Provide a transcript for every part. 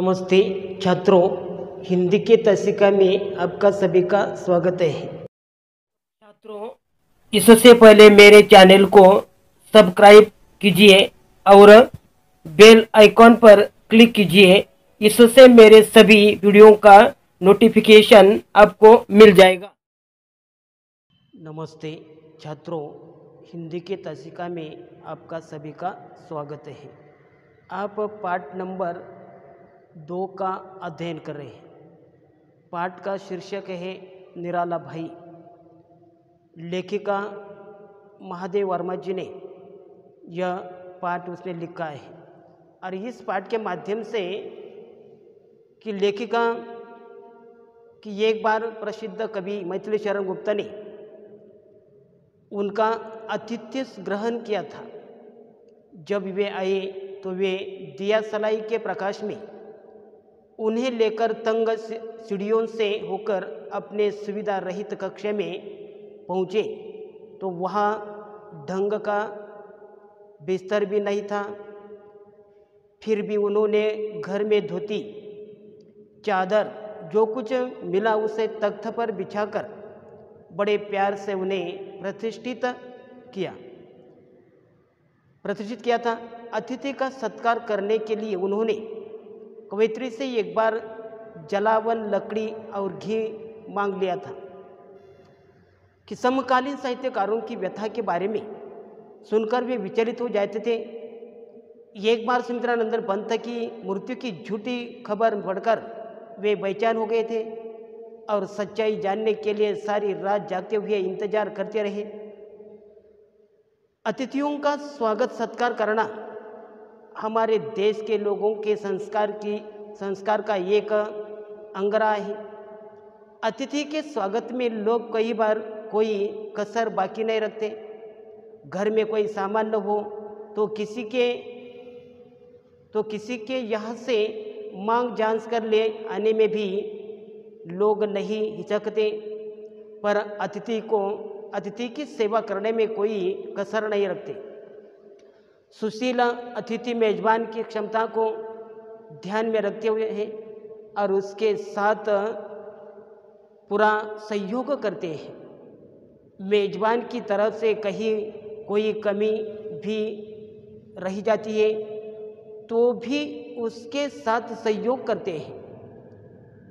नमस्ते छात्रों, हिंदी के तसिका में आपका सभी का स्वागत है। छात्रों, इससे पहले मेरे चैनल को सब्सक्राइब कीजिए और बेल आइकॉन पर क्लिक कीजिए। इससे मेरे सभी वीडियो का नोटिफिकेशन आपको मिल जाएगा। नमस्ते छात्रों, हिंदी के तसिका में आपका सभी का स्वागत है। आप पाठ नंबर 2 का अध्ययन कर रहे हैं। पाठ का शीर्षक है निराला भाई। लेखिका महादेव वर्मा जी ने यह पाठ उसने लिखा है और इस पाठ के माध्यम से कि लेखिका कि एक बार प्रसिद्ध कवि मैथिली शरण गुप्ता ने उनका आतिथ्य ग्रहण किया था। जब वे आए तो वे दिया सलाई के प्रकाश में उन्हें लेकर तंग सीढ़ियों से होकर अपने सुविधा रहित कक्ष में पहुँचे तो वहाँ ढंग का बिस्तर भी नहीं था। फिर भी उन्होंने घर में धोती चादर जो कुछ मिला उसे तख्त पर बिछाकर बड़े प्यार से उन्हें प्रतिष्ठित किया था। अतिथि का सत्कार करने के लिए उन्होंने कवयित्री से एक बार जलावन लकड़ी और घी मांग लिया था कि समकालीन साहित्यकारों की व्यथा के बारे में सुनकर वे विचलित हो जाते थे। एक बार सुमित्रानंदन पंत की मृत्यु की झूठी खबर पढ़कर वे बेचैन हो गए थे और सच्चाई जानने के लिए सारी रात जागते हुए इंतजार करते रहे। अतिथियों का स्वागत सत्कार करना हमारे देश के लोगों के संस्कार का एक अंगरा है। अतिथि के स्वागत में लोग कई बार कोई कसर बाकी नहीं रखते। घर में कोई सामान न हो तो किसी के यहाँ से मांग जांच कर ले आने में भी लोग नहीं हिचकते, पर अतिथि की सेवा करने में कोई कसर नहीं रखते। सुशील अतिथि मेजबान की क्षमता को ध्यान में रखते हुए है और उसके साथ पूरा सहयोग करते हैं। मेजबान की तरफ से कहीं कोई कमी भी रही जाती है तो भी उसके साथ सहयोग करते हैं।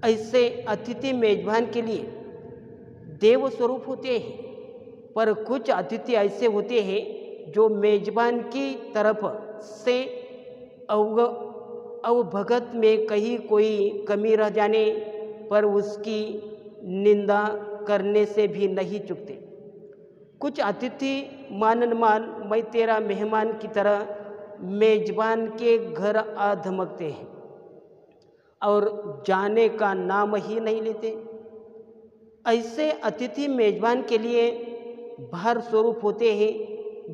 ऐसे अतिथि मेजबान के लिए देव स्वरूप होते हैं, पर कुछ अतिथि ऐसे होते हैं जो मेजबान की तरफ से अवभगत में कहीं कोई कमी रह जाने पर उसकी निंदा करने से भी नहीं चूकते। कुछ अतिथि मान मैं तेरा मेहमान की तरह मेजबान के घर आ धमकते हैं और जाने का नाम ही नहीं लेते। ऐसे अतिथि मेजबान के लिए भार स्वरूप होते हैं।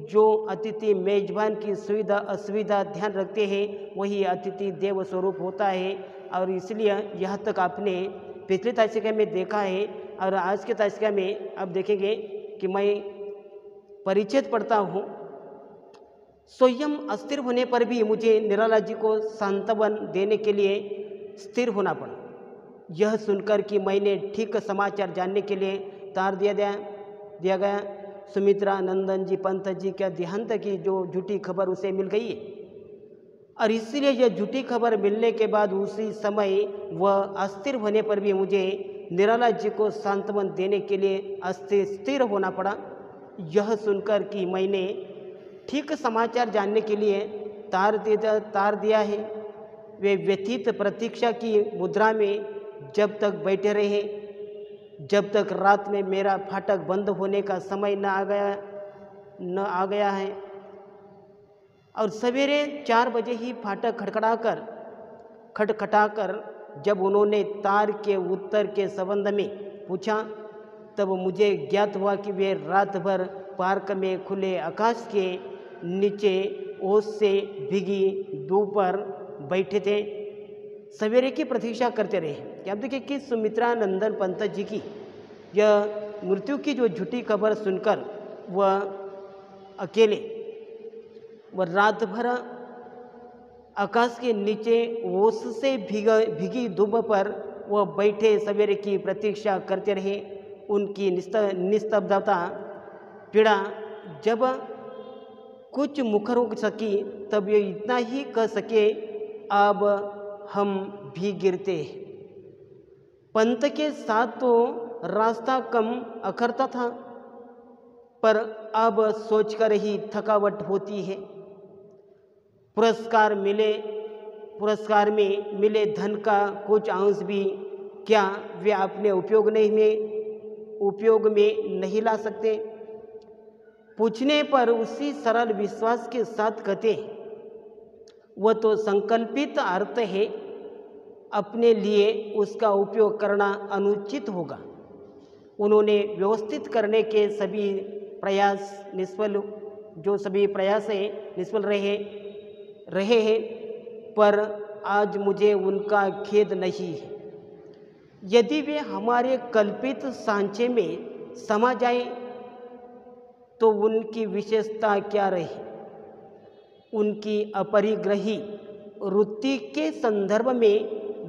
जो अतिथि मेजबान की सुविधा असुविधा ध्यान रखते हैं वही अतिथि देव स्वरूप होता है। और इसलिए यह तक आपने पिछले तासिका में देखा है और आज के तासिका में आप देखेंगे कि मैं परिच्छेद पढ़ता हूँ। स्वयं अस्थिर होने पर भी मुझे निराला जी को सांत्वन देने के लिए स्थिर होना पड़ा। यह सुनकर कि मैंने ठीक समाचार जानने के लिए तार दिया गया। सुमित्रानंदन जी पंत जी का देहांत की जो झूठी खबर उसे मिल गई है और इसीलिए यह झूठी खबर मिलने के बाद उसी समय वह अस्थिर होने पर भी मुझे निराला जी को सांत्वन देने के लिए स्थिर होना पड़ा। यह सुनकर कि मैंने ठीक समाचार जानने के लिए तार दिया है। वे व्यथित प्रतीक्षा की मुद्रा में जब तक बैठे रहे जब तक रात में मेरा फाटक बंद होने का समय न आ गया है और सवेरे 4 बजे ही फाटक खटखटाकर जब उन्होंने तार के उत्तर के संबंध में पूछा तब मुझे ज्ञात हुआ कि वे रात भर पार्क में खुले आकाश के नीचे ओस से भीगी धूप पर बैठे थे, सवेरे की प्रतीक्षा करते रहे। क्या आप देखिए कि सुमित्रानंदन पंत जी की यह मृत्यु की जो झूठी खबर सुनकर वह अकेले वह रात भर आकाश के नीचे ओस से भीगी धूप पर वह बैठे सवेरे की प्रतीक्षा करते रहे। उनकी निस्तब्धता पीड़ा जब कुछ मुखर हो सकी तब ये इतना ही कह सके, अब हम भी गिरते हैं। पंथ के साथ तो रास्ता कम अखरता था, पर अब सोचकर ही थकावट होती है। पुरस्कार में मिले धन का कुछ अंश भी क्या वे अपने उपयोग में नहीं ला सकते? पूछने पर उसी सरल विश्वास के साथ कहते, वह तो संकल्पित अर्थ है, अपने लिए उसका उपयोग करना अनुचित होगा। उन्होंने व्यवस्थित करने के सभी प्रयास निष्फल रहे हैं, पर आज मुझे उनका खेद नहीं है। यदि वे हमारे कल्पित सांचे में समा जाए तो उनकी विशेषता क्या रही? उनकी अपरिग्रही वृत्ति के संदर्भ में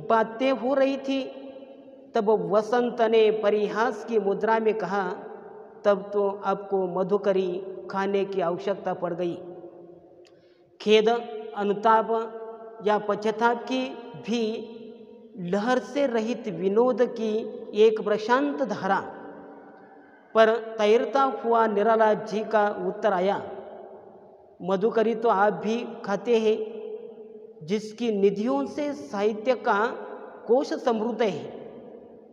बातें हो रही थी। तब वसंत ने परिहास की मुद्रा में कहा, तब तो आपको मधुकरी खाने की आवश्यकता पड़ गई। खेद, अनुताप या पश्चाताप की भी लहर से रहित विनोद की एक प्रशांत धारा पर तैरता हुआ निराला जी का उत्तर आया, मधुकरी तो आप भी खाते हैं, जिसकी निधियों से साहित्य का कोश समृद्ध है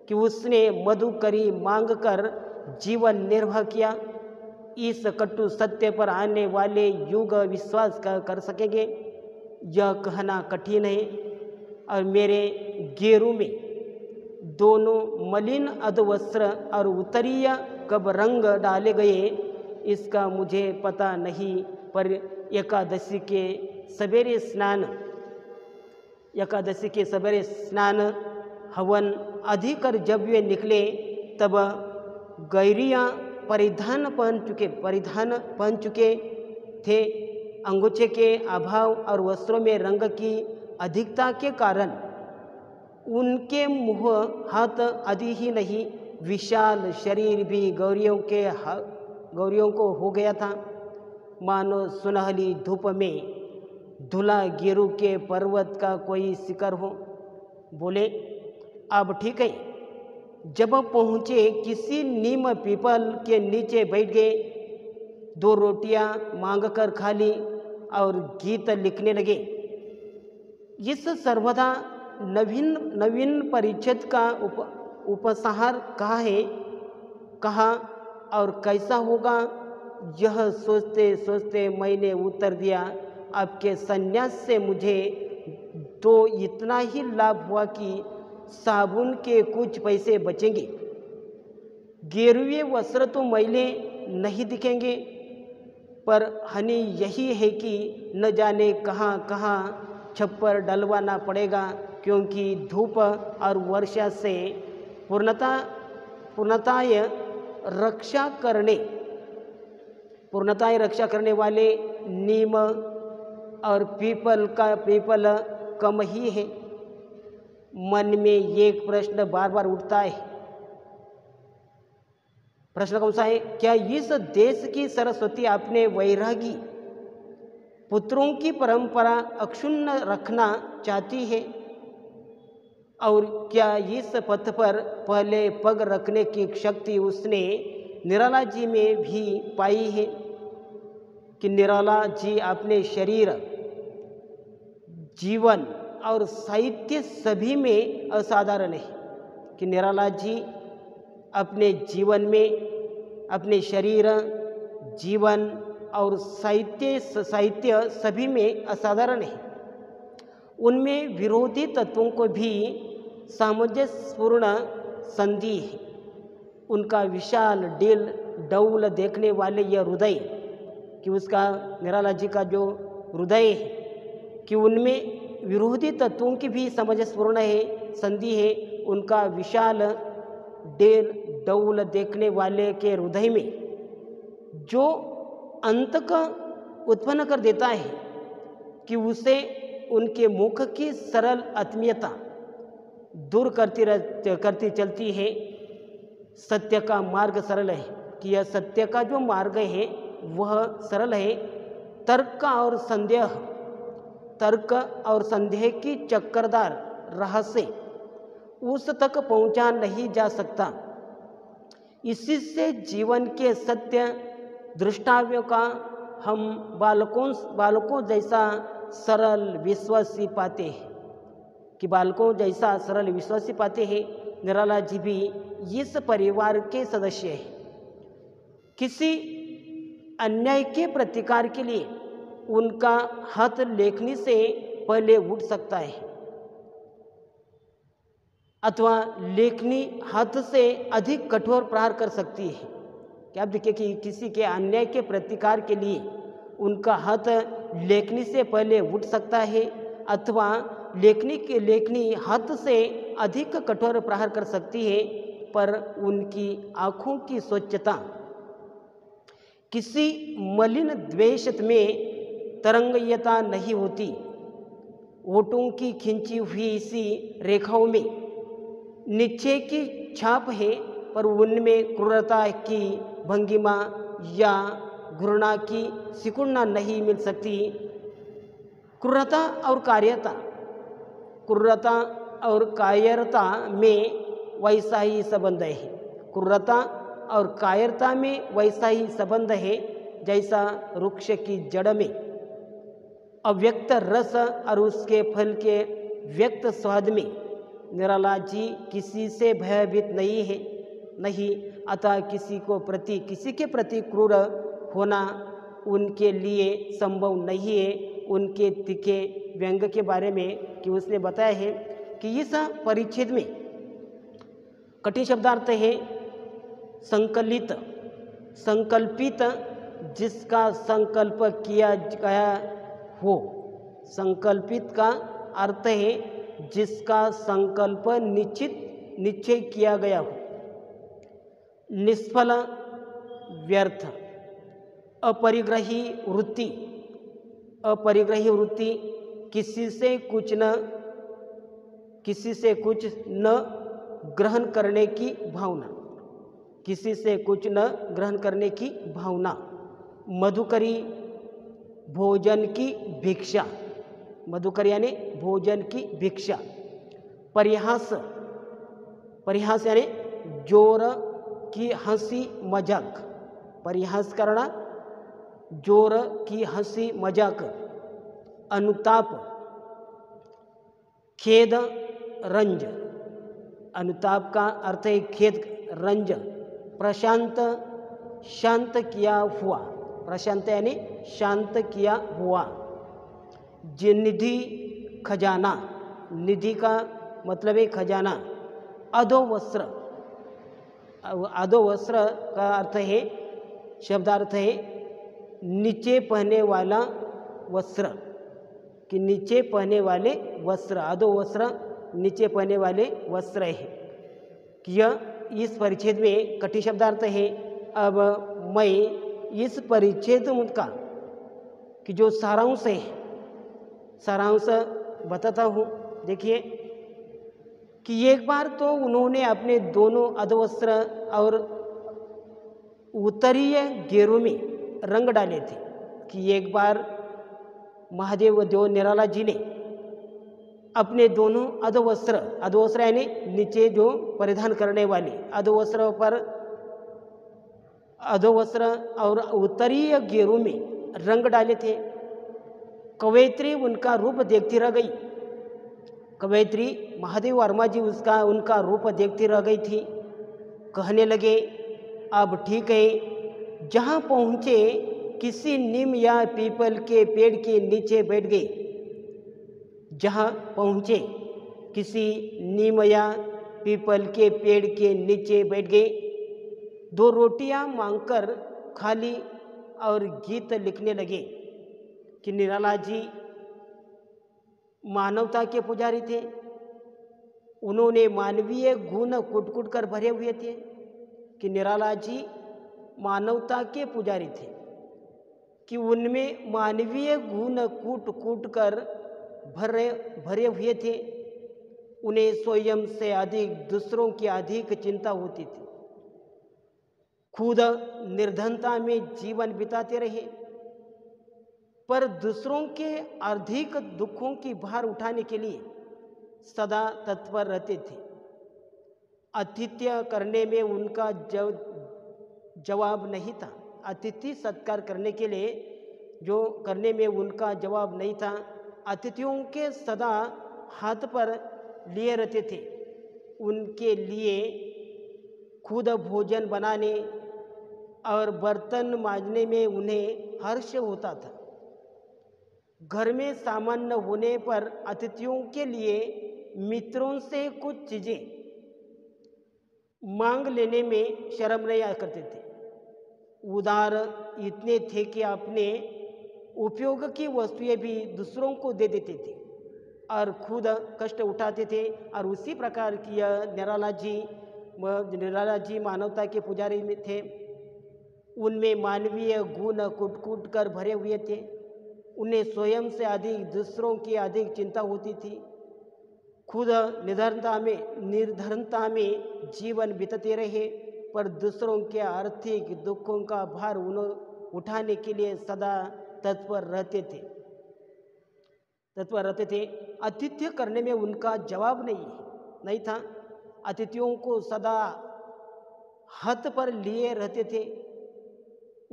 कि उसने मधुकरी मांगकर जीवन निर्वाह किया। इस कटु सत्य पर आने वाले युग विश्वास कर सकेंगे, यह कहना कठिन है। और मेरे गेरू में दोनों मलिन अधवस्त्र और उत्तरीय कब रंग डाले गए, इसका मुझे पता नहीं, पर एकादशी के सवेरे स्नान हवन अधिकर जब वे निकले तब गैरियाँ परिधान पहन चुके थे। अंगूछे के अभाव और वस्त्रों में रंग की अधिकता के कारण उनके मुंह हाथ आदि ही नहीं, विशाल शरीर भी गौरियों को हो गया था, मानो सुनहली धूप में धुला गेरू के पर्वत का कोई शिखर हो। बोले, अब ठीक है। जब पहुँचे किसी नीम पीपल के नीचे बैठ गए, 2 रोटियां मांगकर खा ली और गीत लिखने लगे। इस सर्वदा नवीन परिच्छेद का उपसंहार कहा और कैसा होगा, यह सोचते सोचते मैंने उत्तर दिया, आपके संन्यास से मुझे तो इतना ही लाभ हुआ कि साबुन के कुछ पैसे बचेंगे। गेरुए वस्त्र तो मैले नहीं दिखेंगे, पर हानि यही है कि न जाने कहाँ कहाँ छप्पर डलवाना पड़ेगा, क्योंकि धूप और वर्षा से पूर्णताय रक्षा करने वाले नीम और पीपल कम ही है। मन में एक प्रश्न बार बार उठता है। प्रश्न कौन सा है? क्या इस देश की सरस्वती अपने वैरागी पुत्रों की परंपरा अक्षुण्ण रखना चाहती है? और क्या इस पथ पर पहले पग रखने की शक्ति उसने निराला जी में भी पाई है कि निराला जी अपने शरीर, जीवन और साहित्य सभी में असाधारण है, कि निराला जी अपने जीवन में, अपने शरीर, जीवन और साहित्य सभी में असाधारण है। उनमें विरोधी तत्वों को भी सामंजस्यपूर्ण संधि है। उनका विशाल डौल देखने वाले यह हृदय, कि उसका निराला जी का जो हृदय है, कि उनमें विरोधी तत्वों की भी सामंजस्यपूर्ण है, संधि है। उनका विशाल डौल देखने वाले के हृदय में जो अंत का उत्पन्न कर देता है, कि उसे उनके मुख की सरल आत्मीयता दूर करती चलती है। सत्य का मार्ग सरल है, कि यह सत्य का जो मार्ग है वह सरल है। तर्क और संदेह की चक्करदार राह से उस तक पहुंचा नहीं जा सकता। इसी से जीवन के सत्य दृष्टाव्यों का हम बालकों जैसा सरल विश्वासी पाते हैं, कि बालकों जैसा सरल विश्वासी पाते हैं। निराला जी भी इस परिवार के सदस्य हैं। किसी अन्याय के प्रतिकार के लिए उनका हाथ लेखनी से पहले उठ सकता है, अथवा लेखनी हाथ से अधिक कठोर प्रहार कर सकती है। क्या आप देखिए कि किसी के अन्याय के प्रतिकार के लिए उनका हाथ लेखनी से पहले उठ सकता है, अथवा लेखनी हाथ से अधिक कठोर प्रहार कर सकती है, पर उनकी आँखों की स्वच्छता किसी मलिन द्वेष में तरंगयता नहीं होती। ओठों की खींची हुई इसी रेखाओं में निश्चय की छाप है, पर उनमें क्रूरता की भंगिमा या घृणा की सिकुड़ना नहीं मिल सकती। क्रूरता और कायरता में वैसा ही संबंध है। क्रूरता और कायरता में वैसा ही संबंध है जैसा वृक्ष की जड़ में अव्यक्त रस और उसके फल के व्यक्त स्वाद में। निराला जी किसी से भयभीत नहीं, अतः किसी के प्रति क्रूर होना उनके लिए संभव नहीं है। उनके तीखे व्यंग के बारे में कि उसने बताया है कि इस परिच्छेद में कठिन शब्दार्थ है संकल्पित, जिसका संकल्प किया गया हो। संकल्पित का अर्थ है जिसका संकल्प निश्चय किया गया हो। निष्फल, व्यर्थ। अपरिग्रही वृत्ति, किसी से कुछ न ग्रहण करने की भावना। मधुकरी, भोजन की भिक्षा। मधुकर यानी भोजन की भिक्षा। परिहास यानी जोर की हंसी मजाक। परिहास करना, जोर की हंसी मजाक। अनुताप, खेद, रंज। अनुताप का अर्थ है खेद, रंज। प्रशांत, शांत किया हुआ। प्रशांत यानी शांत किया हुआ। निधि, खजाना। निधि का मतलब है खजाना। अधोवस्त्र का अर्थ है, शब्दार्थ है नीचे पहने वाला वस्त्र, कि नीचे पहने वाले वस्त्र। अधोवस्त्र नीचे पहने वाले वस्त्र है। यह इस परिच्छेद में कठिन शब्दार्थ है। अब मैं इस परिच्छेद का कि जो सारांश बताता हूँ। देखिए कि एक बार तो उन्होंने अपने दोनों अधोवस्त्र और उत्तरीय घेरों में रंग डाले थे। कि एक बार महादेव जो निराला जी ने अपने दोनों अधोवस्त्र यानी नीचे जो परिधान करने वाले अधोवस्त्र और उत्तरीय घेरों में रंग डाले थे। कवयित्री उनका रूप देखती रह गई। कवयित्री महादेव वर्मा जी उनका रूप देखती रह गई थी। कहने लगे, अब ठीक है, जहाँ पहुँचे किसी नीम या पीपल के पेड़ के नीचे बैठ गए। जहाँ पहुँचे किसी नीम या पीपल के पेड़ के नीचे बैठ गए। 2 रोटियां मांगकर खाली और गीत लिखने लगे। कि निराला जी मानवता के पुजारी थे। उन्होंने मानवीय गुण कूट कर भरे हुए थे। कि निराला जी मानवता के पुजारी थे, कि उनमें मानवीय गुण कूट कर भरे भरे हुए थे। उन्हें स्वयं से अधिक दूसरों की अधिक चिंता होती थी। खुद निर्धनता में जीवन बिताते रहे, पर दूसरों के अधिक दुखों की भार उठाने के लिए सदा तत्पर रहते थे। आतिथ्य करने में उनका जवाब नहीं था। अतिथि सत्कार करने के लिए जो करने में उनका जवाब नहीं था। अतिथियों के सदा हाथ पर लिए रहते थे। उनके लिए खुद भोजन बनाने और बर्तन मांजने में उन्हें हर्ष होता था। घर में सामान्य होने पर अतिथियों के लिए मित्रों से कुछ चीज़ें मांग लेने में शर्म नहीं करते थे। उदार इतने थे कि अपने उपयोग की वस्तुएं भी दूसरों को दे देते थे और खुद कष्ट उठाते थे। और उसी प्रकार की निराला जी मानवता के पुजारी में थे। उनमें मानवीय गुण कूट कूट कर भरे हुए थे। उन्हें स्वयं से अधिक दूसरों की अधिक चिंता होती थी। खुद निर्धनता में जीवन बीतते रहे, पर दूसरों के आर्थिक दुखों का भार उठाने के लिए सदा तत्पर रहते थे। आतिथ्य करने में उनका जवाब नहीं था। अतिथियों को सदा हाथ पर लिए रहते थे।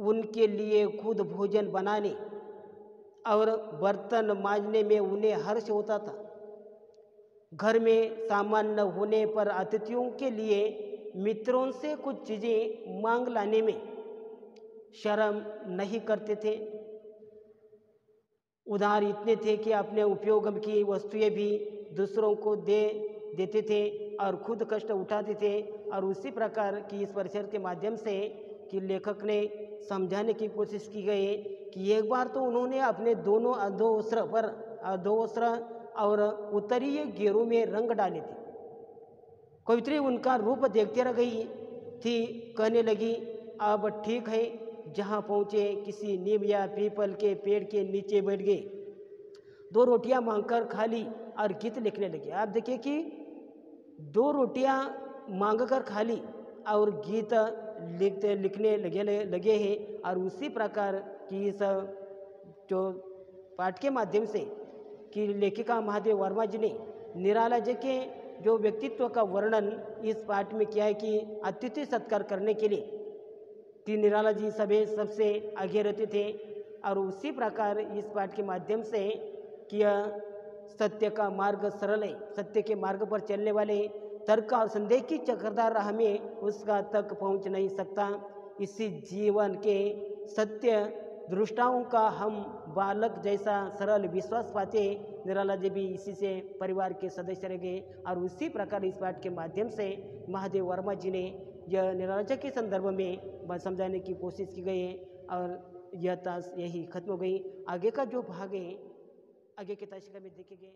उनके लिए खुद भोजन बनाने और बर्तन मांजने में उन्हें हर्ष होता था। घर में सामान्य होने पर अतिथियों के लिए मित्रों से कुछ चीज़ें मांग लाने में शर्म नहीं करते थे। उदार इतने थे कि अपने उपयोग की वस्तुएं भी दूसरों को दे देते थे और खुद कष्ट उठाते थे। और उसी प्रकार की इस परिचय के माध्यम से कि लेखक ने समझाने की कोशिश की गई कि एक बार तो उन्होंने अपने दोनों अधोवस्त्र और उत्तरीय घेरों में रंग डाले थे। कवित्री उनका रूप देखते रह गई थी। कहने लगी, अब ठीक है। जहाँ पहुँचे किसी नीम या पीपल के पेड़ के नीचे बैठ गए, 2 रोटियां मांगकर खा ली और गीत लिखने लगे। आप देखिए कि 2 रोटियां मांगकर खा ली और गीत लिखने लगे हैं। और उसी प्रकार की इस जो पाठ के माध्यम से कि लेखिका महादेव वर्मा जी ने निराला जी के जो व्यक्तित्व का वर्णन इस पाठ में किया है कि अतिथि सत्कार करने के लिए कि निराला जी सबसे आगे रहते थे। और उसी प्रकार इस पाठ के माध्यम से कि सत्य का मार्ग सरल है, सत्य के मार्ग पर चलने वाले तर्क और संदेह की चक्रधार राह में उसका तक पहुंच नहीं सकता। इसी जीवन के सत्य दृष्टाओं का हम बालक जैसा सरल विश्वास पाते। निराला जी भी इसी से परिवार के सदस्य रह गए। और उसी प्रकार इस पाठ के माध्यम से महादेव वर्मा जी ने यह निराला जी के संदर्भ में समझाने की कोशिश की गई है। और यह ताश यही खत्म हो गई। आगे का जो भाग है आगे के ताशिका में देखेंगे।